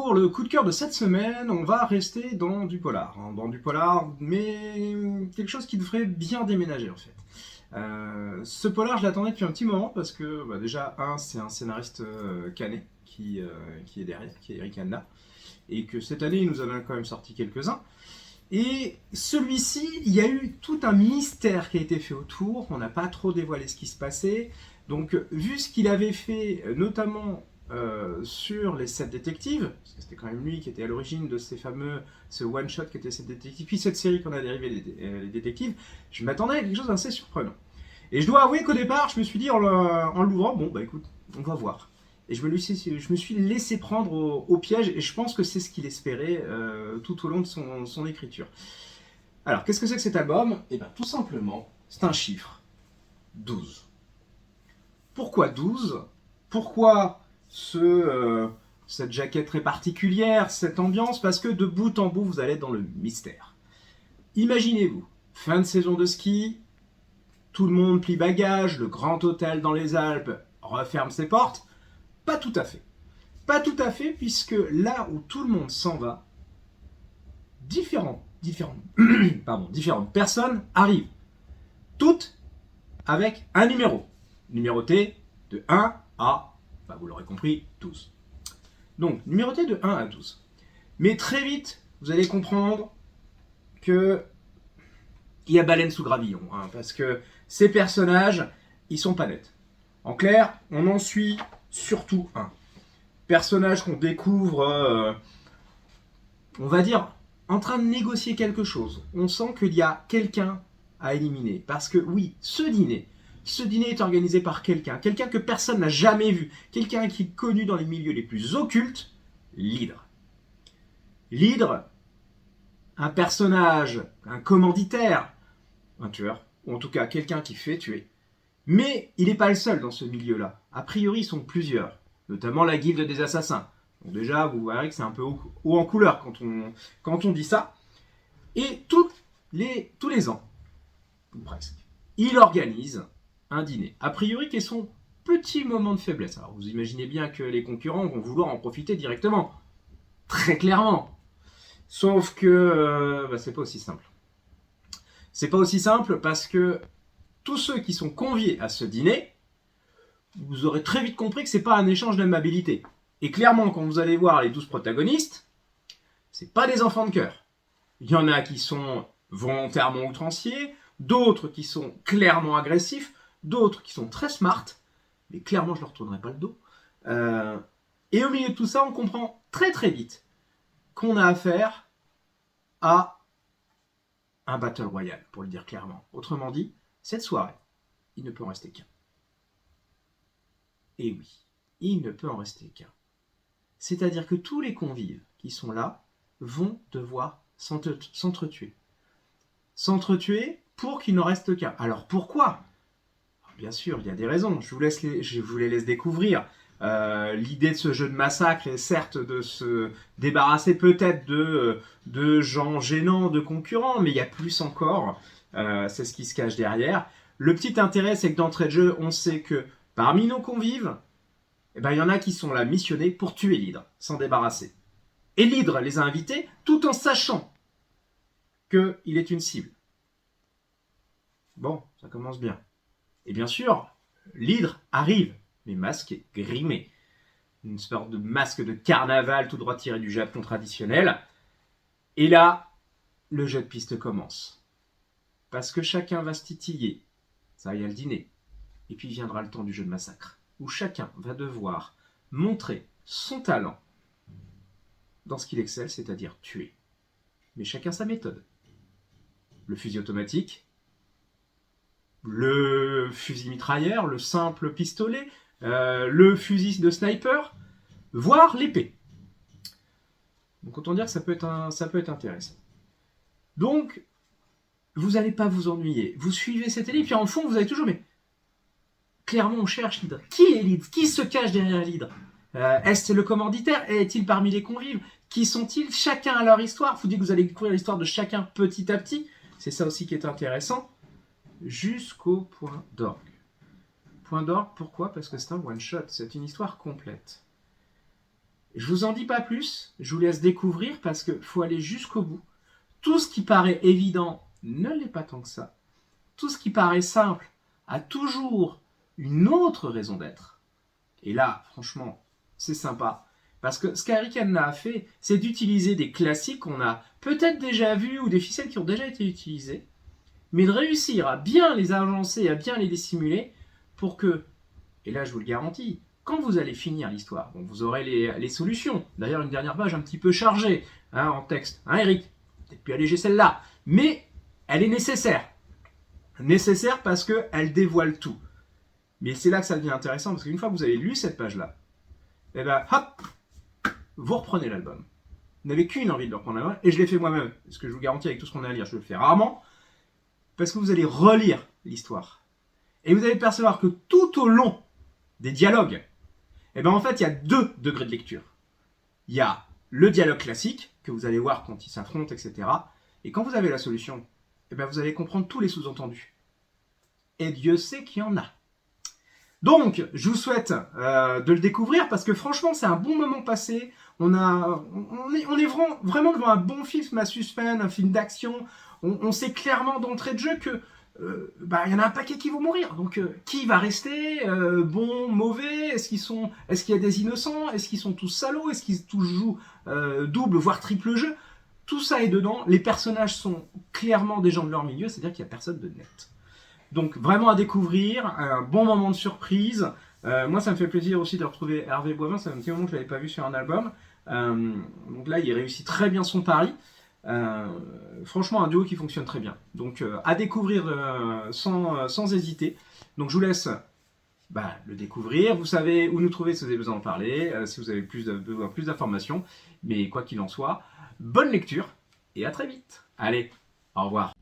pour le coup de cœur de cette semaine, on va rester dans du polar. Dans du polar, mais quelque chose qui devrait bien déménager en fait. Ce polar, je l'attendais depuis un petit moment parce que déjà, c'est un scénariste canet qui est derrière, qui est Eric Hanna, et que cette année, il nous en a quand même sorti quelques-uns. Et celui-ci, il y a eu tout un mystère qui a été fait autour, on n'a pas trop dévoilé ce qui se passait. Donc, vu ce qu'il avait fait, notamment sur les 7 détectives, parce que c'était quand même lui qui était à l'origine de ce one-shot qui était 7 détectives, puis cette série qu'on a dérivé les détectives, je m'attendais à quelque chose d'assez surprenant. Et je dois avouer qu'au départ, je me suis dit en l'ouvrant, bon bah écoute, on va voir. Et je me suis laissé prendre au piège, et je pense que c'est ce qu'il espérait tout au long de son écriture. Alors, qu'est-ce que c'est que cet album? Eh bien, tout simplement, c'est un chiffre. 12. Pourquoi 12? Pourquoi cette jaquette très particulière, cette ambiance? Parce que de bout en bout, vous allez être dans le mystère. Imaginez-vous, fin de saison de ski, tout le monde plie bagage, le grand hôtel dans les Alpes referme ses portes. Pas tout à fait. Pas tout à fait, puisque là où tout le monde s'en va, différentes personnes arrivent. Toutes avec un numéro. Numéroté de 1 à, vous l'aurez compris, 12. Donc, numéroté de 1 à 12. Mais très vite, vous allez comprendre que il y a baleine sous gravillon, parce que ces personnages, ils sont pas nets. En clair, on en suit surtout un. Personnage qu'on découvre, on va dire, en train de négocier quelque chose. On sent qu'il y a quelqu'un à éliminer. Parce que oui, ce dîner est organisé par quelqu'un que personne n'a jamais vu, quelqu'un qui est connu dans les milieux les plus occultes, l'Hydre. L'Hydre, un personnage, un commanditaire, un tueur, ou en tout cas quelqu'un qui fait tuer. Mais il n'est pas le seul dans ce milieu-là. A priori, ils sont plusieurs, notamment la guilde des assassins. Donc déjà, vous verrez que c'est un peu haut en couleur quand on dit ça. Et tous les ans, ou presque, il organise un dîner. A priori, qui est son petit moment de faiblesse. Alors vous imaginez bien que les concurrents vont vouloir en profiter directement. Très clairement. Sauf que c'est pas aussi simple. C'est pas aussi simple parce que tous ceux qui sont conviés à ce dîner, vous aurez très vite compris que c'est pas un échange d'amabilité. Et clairement, quand vous allez voir les 12 protagonistes, c'est pas des enfants de cœur. Il y en a qui sont volontairement outranciers, d'autres qui sont clairement agressifs, d'autres qui sont très smart, mais clairement je leur tournerai pas le dos. Et au milieu de tout ça, on comprend très très vite qu'on a affaire à un battle royale, pour le dire clairement. Autrement dit, cette soirée, il ne peut en rester qu'un. Et oui, il ne peut en rester qu'un. C'est-à-dire que tous les convives qui sont là vont devoir s'entretuer. S'entretuer pour qu'il n'en reste qu'un. Alors pourquoi? Bien sûr, il y a des raisons. Je vous les laisse découvrir. L'idée de ce jeu de massacre est certes de se débarrasser peut-être de gens gênants, de concurrents, mais il y a plus encore. C'est ce qui se cache derrière. Le petit intérêt, c'est que d'entrée de jeu, on sait que parmi nos convives, il y en a qui sont là missionnés pour tuer l'Hydre, s'en débarrasser. Et l'Hydre les a invités tout en sachant qu'il est une cible. Bon, ça commence bien. Et bien sûr, l'Hydre arrive, mais masqué, grimé. Une sorte de masque de carnaval tout droit tiré du Japon traditionnel. Et là, le jeu de piste commence. Parce que chacun va se titiller. Ça, il y a le dîner. Et puis viendra le temps du jeu de massacre, où chacun va devoir montrer son talent dans ce qu'il excelle, c'est-à-dire tuer. Mais chacun sa méthode. Le fusil automatique, le fusil mitrailleur, le simple pistolet, le fusil de sniper, voire l'épée. Donc autant dire que ça peut être intéressant. Donc, vous n'allez pas vous ennuyer. Vous suivez cette élite, puis en fond, vous avez toujours... Mais clairement, on cherche l'Hydre. Qui est l'Hydre? Qui se cache derrière l'Hydre? Est-ce le commanditaire? Est-il parmi les convives? Qui sont-ils? Chacun a leur histoire. Vous dites que vous allez découvrir l'histoire de chacun petit à petit. C'est ça aussi qui est intéressant. Jusqu'au point d'orgue. Point d'orgue, pourquoi? Parce que c'est un one-shot. C'est une histoire complète. Je vous en dis pas plus, je vous laisse découvrir parce qu'il faut aller jusqu'au bout. Tout ce qui paraît évident ne l'est pas tant que ça. Tout ce qui paraît simple a toujours une autre raison d'être. Et là, franchement, c'est sympa. Parce que ce qu'Harry Kanna a fait, c'est d'utiliser des classiques qu'on a peut-être déjà vus ou des ficelles qui ont déjà été utilisées, mais de réussir à bien les agencer, à bien les dissimuler pour que, et là je vous le garantis, quand vous allez finir l'histoire, bon, vous aurez les solutions. D'ailleurs, une dernière page un petit peu chargée en texte. Eric, peut-être plus alléger celle-là, mais elle est nécessaire. Nécessaire parce qu'elle dévoile tout. Mais c'est là que ça devient intéressant, parce qu'une fois que vous avez lu cette page-là, et ben hop, vous reprenez l'album. Vous n'avez qu'une envie de le reprendre l'album, et je l'ai fait moi-même, parce que je vous garantis avec tout ce qu'on a à lire, je le fais rarement, parce que vous allez relire l'histoire. Et vous allez percevoir que tout au long des dialogues, et ben en fait il y a 2 degrés de lecture. Il y a le dialogue classique, que vous allez voir quand ils s'affrontent, etc. Et quand vous avez la solution, et ben vous allez comprendre tous les sous-entendus. Et Dieu sait qu'il y en a. Donc, je vous souhaite de le découvrir parce que franchement, c'est un bon moment passé. On est vraiment devant un bon film à suspense, un film d'action. On sait clairement d'entrée de jeu que y en a un paquet qui vont mourir. Donc, qui va rester bon, mauvais? Est-ce qu'il y a des innocents? Est-ce qu'ils sont tous salauds? Est-ce qu'ils tous jouent double, voire triple jeu? Tout ça est dedans. Les personnages sont clairement des gens de leur milieu, c'est-à-dire qu'il n'y a personne de net. Donc vraiment à découvrir, un bon moment de surprise. Moi ça me fait plaisir aussi de retrouver Hervé Boivin, c'est un petit moment que je ne l'avais pas vu sur un album. Donc là il réussit très bien son pari. Franchement un duo qui fonctionne très bien. Donc à découvrir sans hésiter. Donc je vous laisse le découvrir. Vous savez où nous trouver si vous avez besoin d'en parler, si vous avez besoin plus d'informations. Mais quoi qu'il en soit, bonne lecture et à très vite. Allez, au revoir.